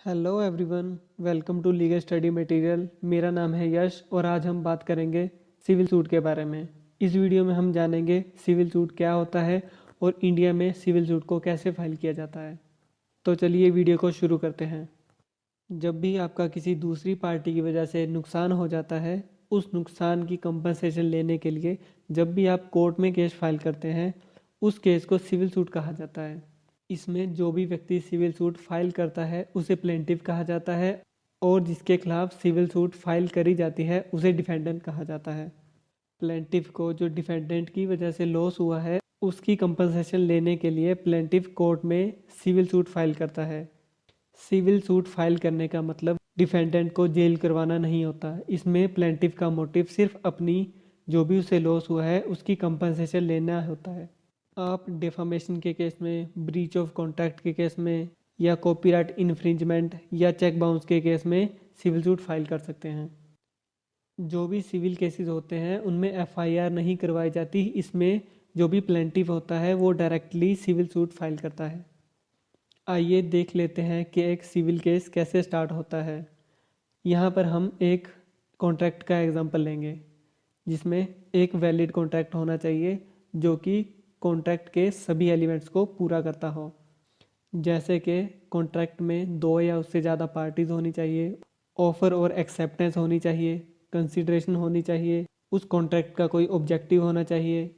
Hello everyone, welcome to legal study material. मेरा नाम है यश और आज हम बात करेंगे सिविल सूट के बारे में। इस वीडियो में हम जानेंगे सिविल सूट क्या होता है और इंडिया में सिविल सूट को कैसे फाइल किया जाता है। तो चलिए वीडियो को शुरू करते हैं। जब भी आपका किसी दूसरी पार्टी की वजह से नुकसान हो जाता है, उस नुकसान की कंपनसेशन लेने के लिए जब भी आप कोर्ट में केस फाइल करते हैं, उस केस को सिविल सूट कहा जाता है। इसमें जो भी व्यक्ति सिविल सूट फाइल करता है उसे प्लेंटिफ कहा जाता है और जिसके खिलाफ सिविल सूट फाइल करी जाती है उसे डिफेंडेंट कहा जाता है। प्लेंटिफ को जो डिफेंडेंट की वजह से लॉस हुआ है उसकी कंपनसेशन लेने के लिए प्लेंटिफ कोर्ट में सिविल सूट फाइल करता है। सिविल सूट फाइल करने का मतलब डिफेंडेंट को जेल करवाना नहीं होता। इसमें प्लेंटिफ का मोटिव सिर्फ अपनी जो भी उसे लॉस हुआ है उसकी कंपनसेशन लेना होता है। आप डिफामेशन के केस में, ब्रीच ऑफ कॉन्ट्रैक्ट के केस में या कॉपीराइट इन्फ्रिंजमेंट या चेक बाउंस के केस में सिविल सूट फाइल कर सकते हैं। जो भी सिविल केसेस होते हैं उनमें एफआईआर नहीं करवाई जाती। इसमें जो भी प्लेंटिफ होता है वो डायरेक्टली सिविल सूट फाइल करता है। आइए देख लेते हैं कि एक सिविल केस कैसे स्टार्ट होता है। यहाँ पर हम एक कॉन्ट्रैक्ट का एग्जांपल लेंगे जिसमें एक वैलिड कॉन्ट्रैक्ट होना चाहिए जो कि कॉन्ट्रैक्ट के सभी एलिमेंट्स को पूरा करता हो। जैसे कि कॉन्ट्रैक्ट में 2 या उससे ज़्यादा पार्टीज होनी चाहिए, ऑफर और एक्सेप्टेंस होनी चाहिए, कंसिडरेशन होनी चाहिए, उस कॉन्ट्रैक्ट का कोई ऑब्जेक्टिव होना चाहिए,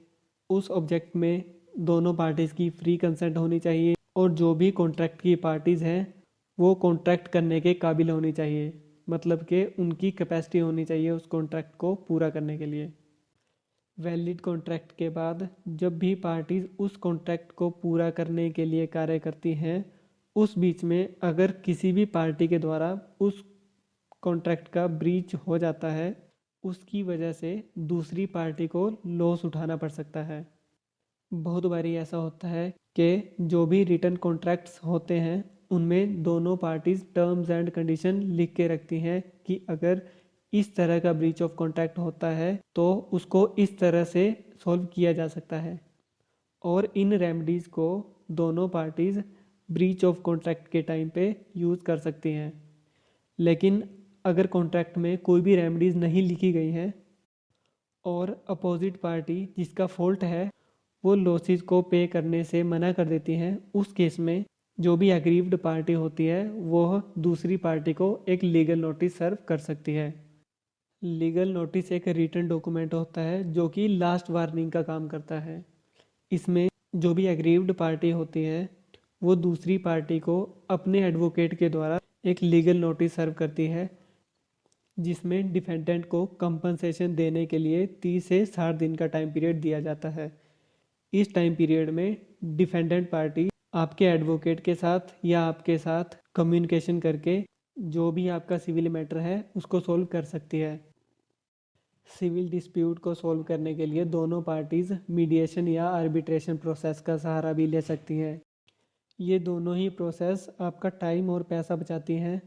उस ऑब्जेक्ट में दोनों पार्टीज़ की फ्री कंसेंट होनी चाहिए और जो भी कॉन्ट्रैक्ट की पार्टीज़ हैं वो कॉन्ट्रैक्ट करने के काबिल होनी चाहिए। मतलब कि उनकी कैपेसिटी होनी चाहिए उस कॉन्ट्रैक्ट को पूरा करने के लिए। वैलिड कॉन्ट्रैक्ट के बाद जब भी पार्टीज उस कॉन्ट्रैक्ट को पूरा करने के लिए कार्य करती हैं, उस बीच में अगर किसी भी पार्टी के द्वारा उस कॉन्ट्रैक्ट का ब्रीच हो जाता है, उसकी वजह से दूसरी पार्टी को लॉस उठाना पड़ सकता है। बहुत बारी ऐसा होता है कि जो भी रिटर्न कॉन्ट्रैक्ट्स होते हैं उनमें दोनों पार्टीज टर्म्स एंड कंडीशन लिख के रखती हैं कि अगर इस तरह का ब्रीच ऑफ कॉन्ट्रैक्ट होता है तो उसको इस तरह से सॉल्व किया जा सकता है और इन रेमेडीज़ को दोनों पार्टीज ब्रीच ऑफ कॉन्ट्रैक्ट के टाइम पे यूज़ कर सकती हैं। लेकिन अगर कॉन्ट्रैक्ट में कोई भी रेमेडीज़ नहीं लिखी गई हैं और अपोजिट पार्टी जिसका फॉल्ट है वो लॉसेस को पे करने से मना कर देती हैं, उस केस में जो भी एग्रीव्ड पार्टी होती है वह दूसरी पार्टी को एक लीगल नोटिस सर्व कर सकती है। लीगल नोटिस एक रिटन डॉक्यूमेंट होता है जो कि लास्ट वार्निंग का काम करता है। इसमें जो भी एग्रीव्ड पार्टी होती है वो दूसरी पार्टी को अपने एडवोकेट के द्वारा एक लीगल नोटिस सर्व करती है जिसमें डिफेंडेंट को कंपनसेशन देने के लिए 30 से 60 दिन का टाइम पीरियड दिया जाता है। इस टाइम पीरियड में डिफेंडेंट पार्टी आपके एडवोकेट के साथ या आपके साथ कम्युनिकेशन करके जो भी आपका सिविल मैटर है उसको सॉल्व कर सकती है। सिविल डिस्प्यूट को सॉल्व करने के लिए दोनों पार्टीज मीडिएशन या आर्बिट्रेशन प्रोसेस का सहारा भी ले सकती हैं। ये दोनों ही प्रोसेस आपका टाइम और पैसा बचाती हैं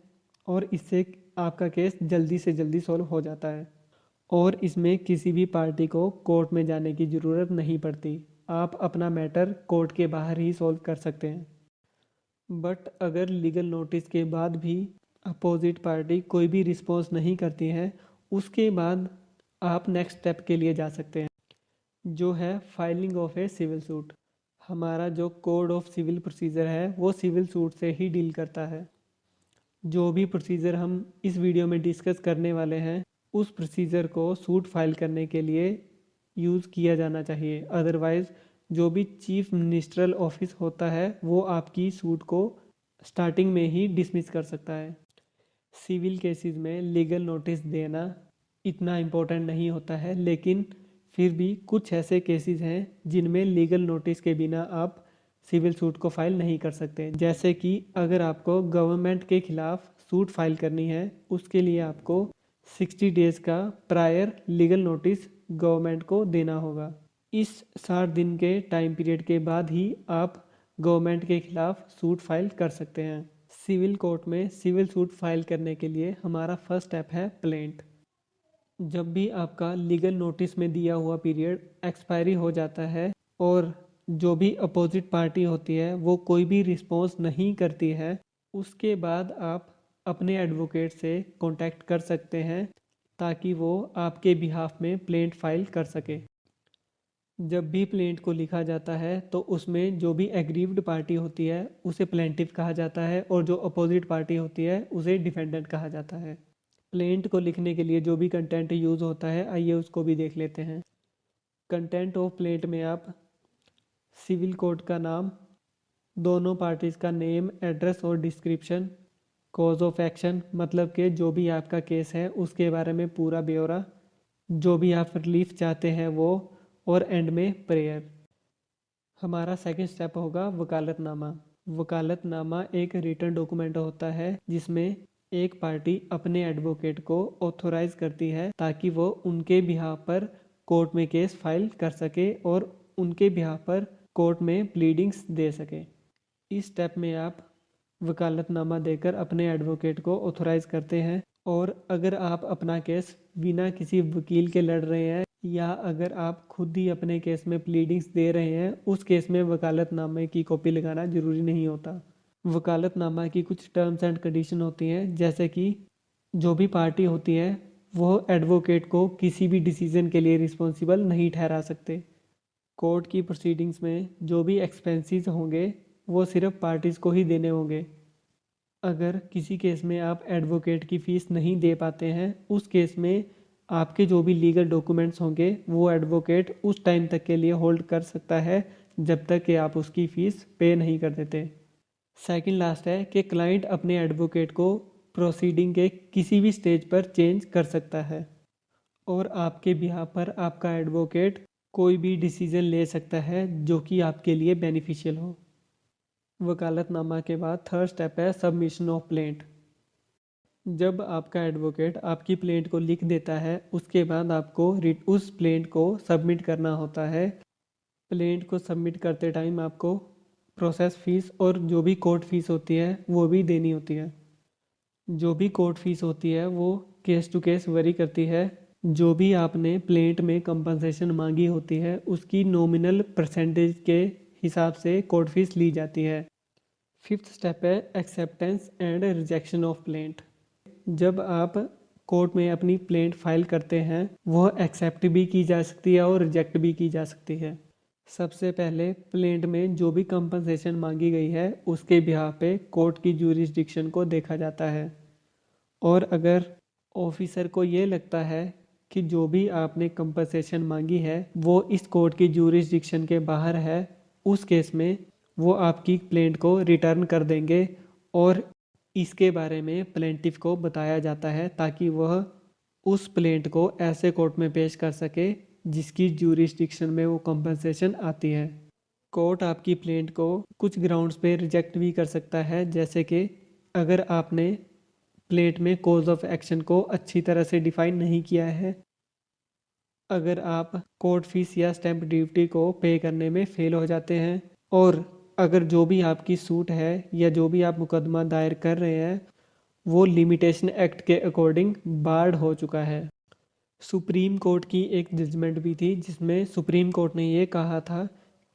और इससे आपका केस जल्दी से जल्दी सॉल्व हो जाता है और इसमें किसी भी पार्टी को कोर्ट में जाने की ज़रूरत नहीं पड़ती। आप अपना मैटर कोर्ट के बाहर ही सॉल्व कर सकते हैं। बट अगर लीगल नोटिस के बाद भी अपोजिट पार्टी कोई भी रिस्पॉन्स नहीं करती है, उसके बाद आप नेक्स्ट स्टेप के लिए जा सकते हैं जो है filing of a civil suit. हमारा जो कोड ऑफ सिविल प्रोसीजर है वो सिविल सूट से ही डील करता है। जो भी प्रोसीजर हम इस वीडियो में डिस्कस करने वाले हैं उस प्रोसीजर को सूट फाइल करने के लिए यूज़ किया जाना चाहिए। अदरवाइज़ जो भी चीफ मिनिस्ट्रल ऑफिस होता है वो आपकी सूट को स्टार्टिंग में ही डिसमिस कर सकता है। सिविल केसेस में लीगल नोटिस देना इतना इम्पोर्टेंट नहीं होता है, लेकिन फिर भी कुछ ऐसे केसेस हैं जिनमें लीगल नोटिस के बिना आप सिविल सूट को फाइल नहीं कर सकते। जैसे कि अगर आपको गवर्नमेंट के खिलाफ सूट फाइल करनी है उसके लिए आपको 60 डेज़ का प्रायर लीगल नोटिस गवर्नमेंट को देना होगा। इस 60 दिन के टाइम पीरियड के बाद ही आप गवर्नमेंट के खिलाफ सूट फाइल कर सकते हैं। सिविल कोर्ट में सिविल सूट फाइल करने के लिए हमारा फर्स्ट स्टेप है प्लेंट। जब भी आपका लीगल नोटिस में दिया हुआ पीरियड एक्सपायरी हो जाता है और जो भी अपोजिट पार्टी होती है वो कोई भी रिस्पॉन्स नहीं करती है, उसके बाद आप अपने एडवोकेट से कांटेक्ट कर सकते हैं ताकि वो आपके बिहाफ में प्लेंट फाइल कर सके। जब भी प्लेंट को लिखा जाता है तो उसमें जो भी एग्रीव्ड पार्टी होती है उसे प्लेंटिफ कहा जाता है और जो अपोजिट पार्टी होती है उसे डिफेंडेंट कहा जाता है। प्लेंट को लिखने के लिए जो भी कंटेंट यूज़ होता है आइए उसको भी देख लेते हैं। कंटेंट ऑफ प्लेंट में आप सिविल कोड का नाम, दोनों पार्टीज़ का नेम, एड्रेस और डिस्क्रिप्शन, कॉज ऑफ एक्शन मतलब कि जो भी आपका केस है उसके बारे में पूरा ब्यौरा, जो भी आप रिलीफ चाहते हैं वो, और एंड में प्रेयर। हमारा सेकंड स्टेप होगा वकालतनामा। वकालतनामा एक रिटन डॉक्यूमेंट होता है जिसमें एक पार्टी अपने एडवोकेट को ऑथोराइज करती है ताकि वो उनके बिहाफ पर कोर्ट में केस फाइल कर सके और उनके बिहाफ पर कोर्ट में प्लीडिंग्स दे सके। इस स्टेप में आप वकालतनामा देकर अपने एडवोकेट को ऑथोराइज करते हैं, और अगर आप अपना केस बिना किसी वकील के लड़ रहे हैं या अगर आप खुद ही अपने केस में प्लीडिंग्स दे रहे हैं उस केस में वकालतनामे की कॉपी लगाना ज़रूरी नहीं होता। वकालतनामा की कुछ टर्म्स एंड कंडीशन होती हैं, जैसे कि जो भी पार्टी होती है वो एडवोकेट को किसी भी डिसीजन के लिए रिस्पॉन्सिबल नहीं ठहरा सकते। कोर्ट की प्रोसीडिंग्स में जो भी एक्सपेंसेस होंगे वो सिर्फ पार्टीज़ को ही देने होंगे। अगर किसी केस में आप एडवोकेट की फ़ीस नहीं दे पाते हैं उस केस में आपके जो भी लीगल डॉक्यूमेंट्स होंगे वो एडवोकेट उस टाइम तक के लिए होल्ड कर सकता है जब तक कि आप उसकी फ़ीस पे नहीं कर देते। सेकंड लास्ट है कि क्लाइंट अपने एडवोकेट को प्रोसीडिंग के किसी भी स्टेज पर चेंज कर सकता है और आपके बिहाफ पर आपका एडवोकेट कोई भी डिसीजन ले सकता है जो कि आपके लिए बेनिफिशियल हो। वकालतनामा के बाद थर्ड स्टेप है सबमिशन ऑफ प्लेंट। जब आपका एडवोकेट आपकी प्लेंट को लिख देता है उसके बाद आपको उस प्लेंट को सबमिट करना होता है। प्लेंट को सबमिट करते टाइम आपको प्रोसेस फीस और जो भी कोर्ट फीस होती है वो भी देनी होती है। जो भी कोर्ट फीस होती है वो केस टू केस वेरी करती है। जो भी आपने प्लेंट में कंपनसेशन मांगी होती है उसकी नॉमिनल परसेंटेज के हिसाब से कोर्ट फीस ली जाती है। फिफ्थ स्टेप है acceptance and rejection of plaint. जब आप कोर्ट में अपनी प्लेंट फाइल करते हैं वो एक्सेप्ट भी की जा सकती है और रिजेक्ट भी की जा सकती है। सबसे पहले प्लेंट में जो भी कंपनसेशन मांगी गई है उसके बिहाफ पे कोर्ट की ज्यूरिसडिक्शन को देखा जाता है, और अगर ऑफिसर को ये लगता है कि जो भी आपने कंपनसेशन मांगी है वो इस कोर्ट की ज्यूरिसडिक्शन के बाहर है, उस केस में वो आपकी प्लेंट को रिटर्न कर देंगे और इसके बारे में प्लेंटिफ को बताया जाता है ताकि वह उस प्लेंट को ऐसे कोर्ट में पेश कर सके जिसकी ज्यूरिसडिक्शन में वो कंपनसेशन आती है। कोर्ट आपकी प्लेंट को कुछ ग्राउंड्स पे रिजेक्ट भी कर सकता है, जैसे कि अगर आपने प्लेंट में कॉज ऑफ एक्शन को अच्छी तरह से डिफाइन नहीं किया है, अगर आप कोर्ट फीस या स्टैंप ड्यूटी को पे करने में फेल हो जाते हैं, और अगर जो भी आपकी सूट है या जो भी आप मुकदमा दायर कर रहे हैं वो लिमिटेशन एक्ट के अकॉर्डिंग बार्ड हो चुका है। सुप्रीम कोर्ट की एक जजमेंट भी थी जिसमें सुप्रीम कोर्ट ने ये कहा था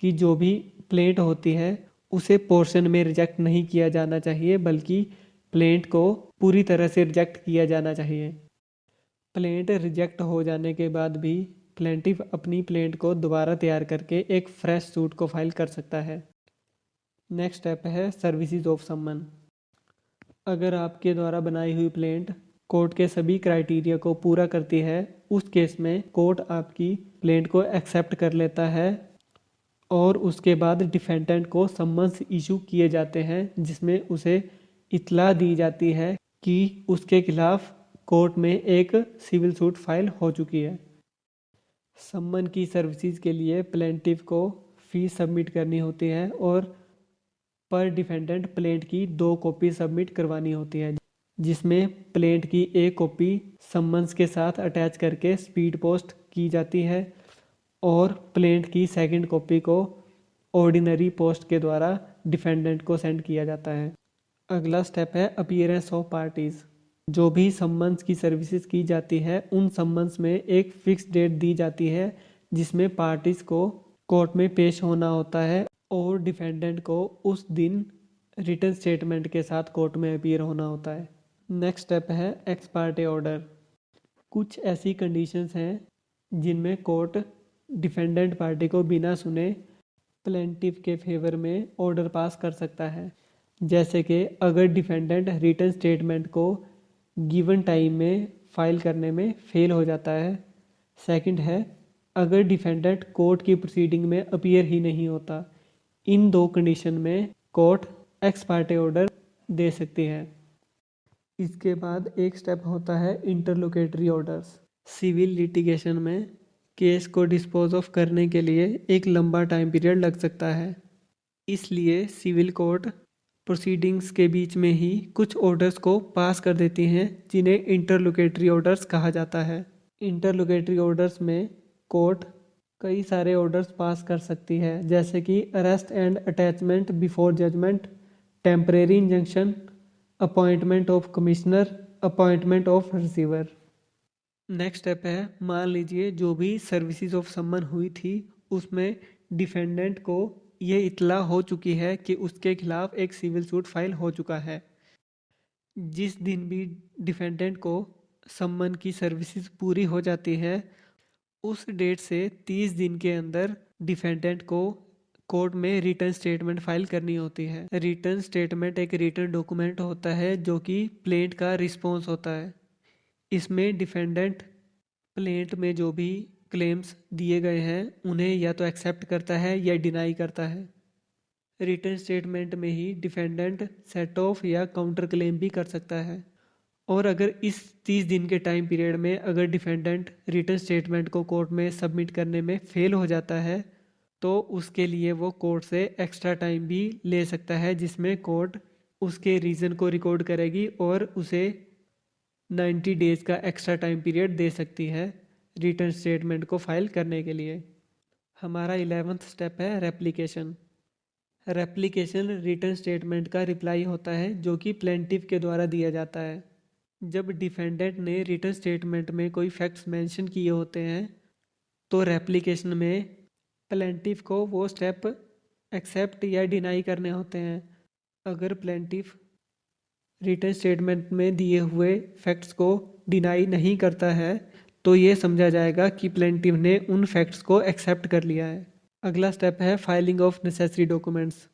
कि जो भी प्लेंट होती है उसे पोर्शन में रिजेक्ट नहीं किया जाना चाहिए बल्कि प्लेंट को पूरी तरह से रिजेक्ट किया जाना चाहिए। प्लेंट रिजेक्ट हो जाने के बाद भी प्लेंटिफ अपनी प्लेंट को दोबारा तैयार करके एक फ्रेश सूट को फाइल कर सकता है। नेक्स्ट स्टेप है सर्विसेज ऑफ समन। अगर आपके द्वारा बनाई हुई प्लेंट कोर्ट के सभी क्राइटेरिया को पूरा करती है उस केस में कोर्ट आपकी प्लेंट को एक्सेप्ट कर लेता है और उसके बाद डिफेंडेंट को सम्मन्स इशू किए जाते हैं जिसमें उसे इत्तला दी जाती है कि उसके खिलाफ कोर्ट में एक सिविल सूट फाइल हो चुकी है। सम्मन की सर्विसेज के लिए प्लेंटिफ को फीस सबमिट करनी होती है और पर डिफेंडेंट प्लेंट की 2 कॉपी सबमिट करवानी होती है, जिसमें प्लेंट की एक कॉपी सम्मन्स के साथ अटैच करके स्पीड पोस्ट की जाती है और प्लेंट की सेकंड कॉपी को ऑर्डिनरी पोस्ट के द्वारा डिफेंडेंट को सेंड किया जाता है। अगला स्टेप है अपीयरेंस ऑफ पार्टीज़। जो भी सम्मन्स की सर्विसेज की जाती है उन सम्मन्स में एक फिक्स डेट दी जाती है जिसमें पार्टीज़ को कोर्ट में पेश होना होता है और डिफेंडेंट को उस दिन रिटन स्टेटमेंट के साथ कोर्ट में अपीयर होना होता है। नेक्स्ट स्टेप है एक्स पार्टे ऑर्डर। कुछ ऐसी कंडीशंस हैं जिनमें कोर्ट डिफेंडेंट पार्टी को बिना सुने प्लेंटिफ के फेवर में ऑर्डर पास कर सकता है। जैसे कि अगर डिफेंडेंट रिटन स्टेटमेंट को गिवन टाइम में फाइल करने में फेल हो जाता है। सेकंड है अगर डिफेंडेंट कोर्ट की प्रोसीडिंग में अपीयर ही नहीं होता। इन दो कंडीशन में कोर्ट एक्स पार्टे ऑर्डर दे सकती है। इसके बाद एक स्टेप होता है इंटरलोकेटरी ऑर्डर्स। सिविल लिटिगेशन में केस को डिस्पोज ऑफ करने के लिए एक लंबा टाइम पीरियड लग सकता है, इसलिए सिविल कोर्ट प्रोसीडिंग्स के बीच में ही कुछ ऑर्डर्स को पास कर देती हैं जिन्हें इंटरलोकेटरी ऑर्डर्स कहा जाता है। इंटरलोकेटरी ऑर्डर्स में कोर्ट कई सारे ऑर्डर्स पास कर सकती है, जैसे कि arrest and attachment before judgment, temporary injunction, appointment of commissioner, appointment of receiver. Next step है मान लीजिए जो भी सर्विसेज ऑफ सम्मन हुई थी उसमें डिफेंडेंट को ये इत्तला हो चुकी है कि उसके खिलाफ एक सिविल सूट फाइल हो चुका है। जिस दिन भी डिफेंडेंट को सम्मन की सर्विसेज पूरी हो जाती है उस डेट से 30 दिन के अंदर डिफेंडेंट को कोर्ट में रिटर्न स्टेटमेंट फाइल करनी होती है। रिटर्न स्टेटमेंट एक रिटर्न डॉक्यूमेंट होता है जो कि प्लेंट का रिस्पॉन्स होता है। इसमें डिफेंडेंट प्लेंट में जो भी क्लेम्स दिए गए हैं उन्हें या तो एक्सेप्ट करता है या डिनाई करता है। रिटर्न स्टेटमेंट में ही डिफेंडेंट सेट ऑफ या काउंटर क्लेम भी कर सकता है। और अगर इस 30 दिन के टाइम पीरियड में अगर डिफेंडेंट रिटर्न स्टेटमेंट को कोर्ट में सबमिट करने में फेल हो जाता है तो उसके लिए वो कोर्ट से एक्स्ट्रा टाइम भी ले सकता है, जिसमें कोर्ट उसके रीज़न को रिकॉर्ड करेगी और उसे 90 डेज़ का एक्स्ट्रा टाइम पीरियड दे सकती है रिटर्न स्टेटमेंट को फाइल करने के लिए। हमारा 11th स्टेप है रेप्लिकेशन। रेप्लिकेशन रिटर्न स्टेटमेंट का रिप्लाई होता है जो कि प्लेंटिफ के द्वारा दिया जाता है। जब डिफेंडेंट ने रिटर्न स्टेटमेंट में कोई फैक्ट्स मेंशन किए होते हैं तो रेप्लिकेशन में प्लेंटिफ को वो स्टेप एक्सेप्ट या डिनाई करने होते हैं। अगर प्लेंटिफ रिटर्न स्टेटमेंट में दिए हुए फैक्ट्स को डिनाई नहीं करता है तो ये समझा जाएगा कि प्लेंटिफ ने उन फैक्ट्स को एक्सेप्ट कर लिया है। अगला स्टेप है फाइलिंग ऑफ नेसेसरी डॉक्यूमेंट्स।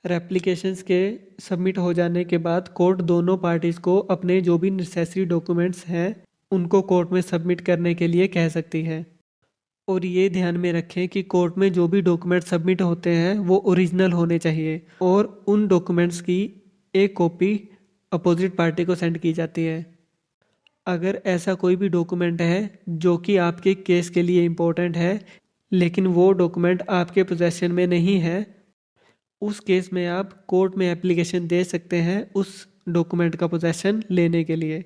रेप्लिकेशंस के सबमिट हो जाने के बाद कोर्ट दोनों पार्टीज़ को अपने जो भी नेसेसरी डॉक्यूमेंट्स हैं उनको कोर्ट में सबमिट करने के लिए कह सकती है। और ये ध्यान में रखें कि कोर्ट में जो भी डॉक्यूमेंट सबमिट होते हैं वो ओरिजिनल होने चाहिए और उन डॉक्यूमेंट्स की एक कॉपी अपोजिट पार्टी को सेंड की जाती है। अगर ऐसा कोई भी डॉक्यूमेंट है जो कि आपके केस के लिए इम्पोर्टेंट है लेकिन वो डॉक्यूमेंट आपके पोजेशन में नहीं है, उस केस में आप कोर्ट में एप्लीकेशन दे सकते हैं उस डॉक्यूमेंट का पोजेशन लेने के लिए।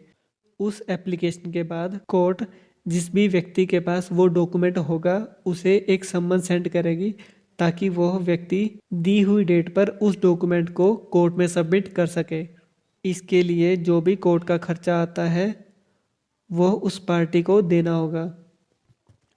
उस एप्लीकेशन के बाद कोर्ट जिस भी व्यक्ति के पास वो डॉक्यूमेंट होगा उसे एक सम्मन सेंड करेगी ताकि वह व्यक्ति दी हुई डेट पर उस डॉक्यूमेंट को कोर्ट में सबमिट कर सके। इसके लिए जो भी कोर्ट का खर्चा आता है वह उस पार्टी को देना होगा।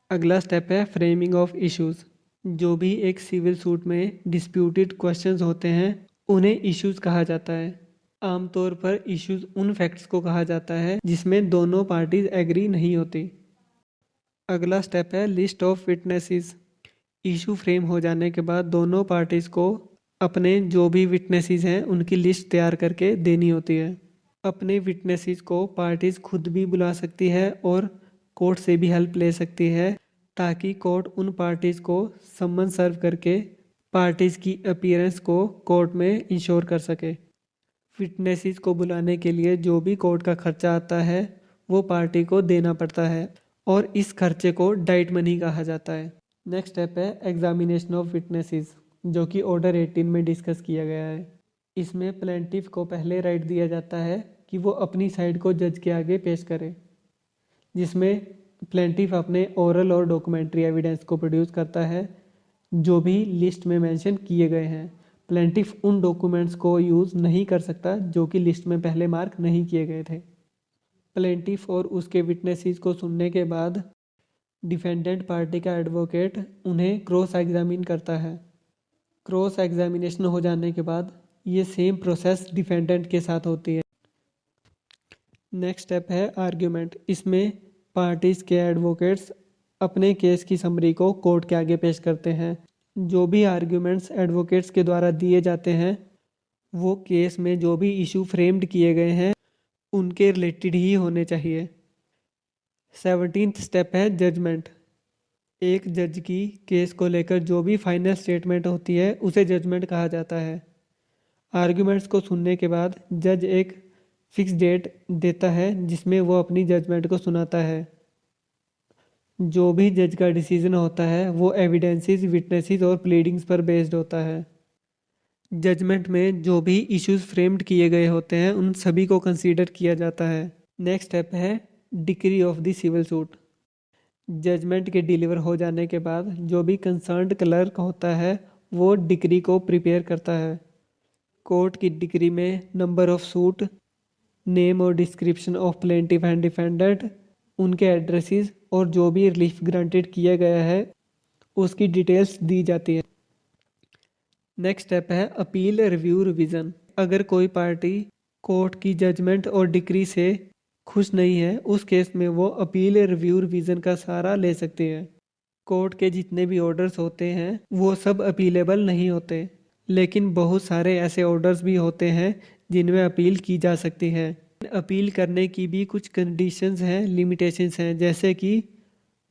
अगला स्टेप है फ्रेमिंग ऑफ इश्यूज। जो भी एक सिविल सूट में डिस्प्यूटेड क्वेश्चंस होते हैं उन्हें इश्यूज कहा जाता है। आमतौर पर इश्यूज उन फैक्ट्स को कहा जाता है जिसमें दोनों पार्टीज एग्री नहीं होती। अगला स्टेप है list of witnesses. Issue frame हो जाने के बाद दोनों पार्टीज को अपने जो भी विटनेसेस हैं उनकी लिस्ट तैयार करके देनी होती है। अपने विटनेसेस को पार्टीज खुद भी बुला सकती है और कोर्ट से भी हेल्प ले सकती है ताकि कोर्ट उन पार्टीज को सम्मन सर्व करके पार्टीज की अपीयरेंस को कोर्ट में इंश्योर कर सके। विटनेसेस को बुलाने के लिए जो भी कोर्ट का खर्चा आता है वो पार्टी को देना पड़ता है और इस खर्चे को डाइट मनी कहा जाता है। नेक्स्ट स्टेप है एग्जामिनेशन ऑफ विटनेसेस, जो कि ऑर्डर 18 में डिस्कस किया गया है। इसमें प्लेंटिफ को पहले राइट दिया जाता है कि वो अपनी साइड को जज के आगे पेश करे, जिसमें प्लेंटिफ अपने ओरल और डॉक्यूमेंट्री एविडेंस को प्रोड्यूस करता है जो भी लिस्ट में मेंशन किए गए हैं। प्लेंटिफ उन डॉक्यूमेंट्स को यूज़ नहीं कर सकता जो कि लिस्ट में पहले मार्क नहीं किए गए थे। प्लेंटिफ और उसके विटनेसेस को सुनने के बाद डिफेंडेंट पार्टी का एडवोकेट उन्हें क्रॉस एग्जामिन करता है। क्रॉस एग्जामिनेशन हो जाने के बाद ये सेम प्रोसेस डिफेंडेंट के साथ होती है। नेक्स्ट स्टेप है आर्ग्यूमेंट। इसमें पार्टीज के एडवोकेट्स अपने केस की समरी को कोर्ट के आगे पेश करते हैं। जो भी आर्ग्यूमेंट्स एडवोकेट्स के द्वारा दिए जाते हैं वो केस में जो भी इशू फ्रेम्ड किए गए हैं उनके रिलेटेड ही होने चाहिए। 17th स्टेप है जजमेंट। एक जज की केस को लेकर जो भी फाइनल स्टेटमेंट होती है उसे जजमेंट कहा जाता है। आर्ग्यूमेंट्स को सुनने के बाद जज एक फिक्स डेट देता है जिसमें वो अपनी जजमेंट को सुनाता है। जो भी जज का डिसीजन होता है वो एविडेंसेस, विटनेसेस और प्लीडिंग्स पर बेस्ड होता है। जजमेंट में जो भी इश्यूज फ्रेम्ड किए गए होते हैं उन सभी को कंसीडर किया जाता है। नेक्स्ट स्टेप है decree of the civil suit. Judgment के डिलीवर हो जाने के बाद जो भी कंसर्न्ड क्लर्क होता है वो डिक्री को प्रिपेयर करता है। कोर्ट की डिक्री में नंबर ऑफ सूट, नेम और description of plaintiff and defendant, उनके एड्रेसेस और जो भी रिलीफ ग्रांटेड किया गया है उसकी डिटेल्स दी जाती है। नेक्स्ट स्टेप है अपील, रिव्यू, रिवीजन। अगर कोई पार्टी कोर्ट की जजमेंट और डिक्री से खुश नहीं है उस केस में वो अपील, रिव्यू, रिवीजन का सहारा ले सकती है। कोर्ट के जितने भी ऑर्डर्स होते हैं वो सब अपीलेबल नहीं होते, लेकिन बहुत सारे ऐसे ऑर्डर्स भी होते हैं जिनमें अपील की जा सकती है। अपील करने की भी कुछ कंडीशंस हैं, लिमिटेशंस हैं, जैसे कि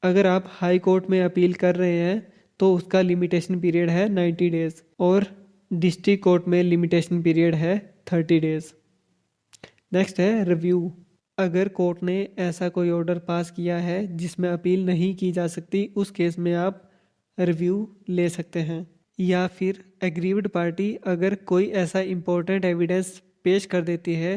अगर आप हाई कोर्ट में अपील कर रहे हैं तो उसका लिमिटेशन पीरियड है 90 डेज और डिस्ट्रिक्ट कोर्ट में लिमिटेशन पीरियड है 30 डेज। नेक्स्ट है रिव्यू। अगर कोर्ट ने ऐसा कोई ऑर्डर पास किया है जिसमें अपील नहीं की जा सकती उस केस में आप रिव्यू ले सकते हैं। या फिर एग्रीव्ड पार्टी अगर कोई ऐसा इम्पोर्टेंट एविडेंस पेश कर देती है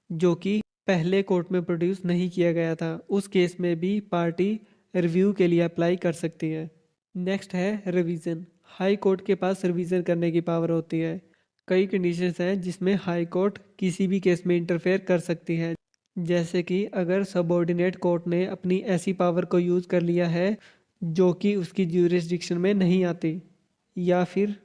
जो कि पहले कोर्ट में प्रोड्यूस नहीं किया गया था उस केस में भी पार्टी रिव्यू के लिए अप्लाई कर सकती है। नेक्स्ट है रिवीजन। हाई कोर्ट के पास रिवीजन करने की पावर होती है। कई कंडीशंस हैं जिसमें हाई कोर्ट किसी भी केस में इंटरफेयर कर सकती है, जैसे कि अगर सबऑर्डिनेट कोर्ट ने अपनी ऐसी पावर को यूज़ कर लिया है जो कि उसकी ज्यूरिसडिक्शन में नहीं आती, या फिर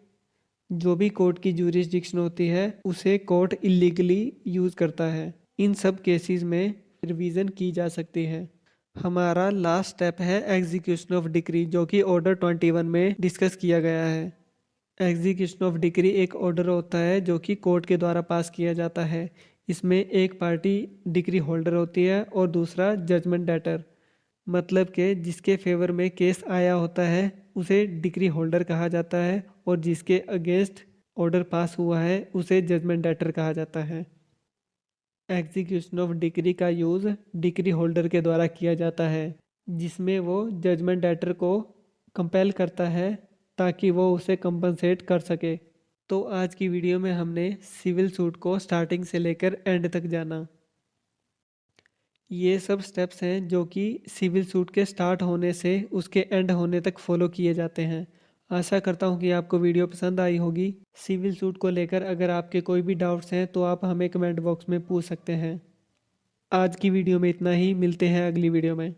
जो भी कोर्ट की ज्यूरिसडिक्शन होती है उसे कोर्ट इलीगली यूज़ करता है। इन सब केसेस में रिवीजन की जा सकती है। हमारा लास्ट स्टेप है एग्जीक्यूशन ऑफ डिक्री, जो कि ऑर्डर 21 में डिस्कस किया गया है। एग्जीक्यूशन ऑफ डिक्री एक ऑर्डर होता है जो कि कोर्ट के द्वारा पास किया जाता है। इसमें एक पार्टी डिक्री होल्डर होती है और दूसरा जजमेंट डेटर, मतलब कि जिसके फेवर में केस आया होता है उसे डिक्री होल्डर कहा जाता है और जिसके अगेंस्ट ऑर्डर पास हुआ है उसे जजमेंट डेटर कहा जाता है। एग्जीक्यूशन ऑफ डिक्री का यूज़ डिक्री होल्डर के द्वारा किया जाता है जिसमें वो जजमेंट डेटर को कंपेल करता है ताकि वो उसे कंपनसेट कर सके। तो आज की वीडियो में हमने सिविल सूट को स्टार्टिंग से लेकर एंड तक जाना। ये सब स्टेप्स हैं जो कि सिविल सूट के स्टार्ट होने से उसके एंड होने तक फॉलो किए जाते हैं। आशा करता हूँ कि आपको वीडियो पसंद आई होगी। सिविल सूट को लेकर अगर आपके कोई भी डाउट्स हैं तो आप हमें कमेंट बॉक्स में पूछ सकते हैं। आज की वीडियो में इतना ही, मिलते हैं अगली वीडियो में।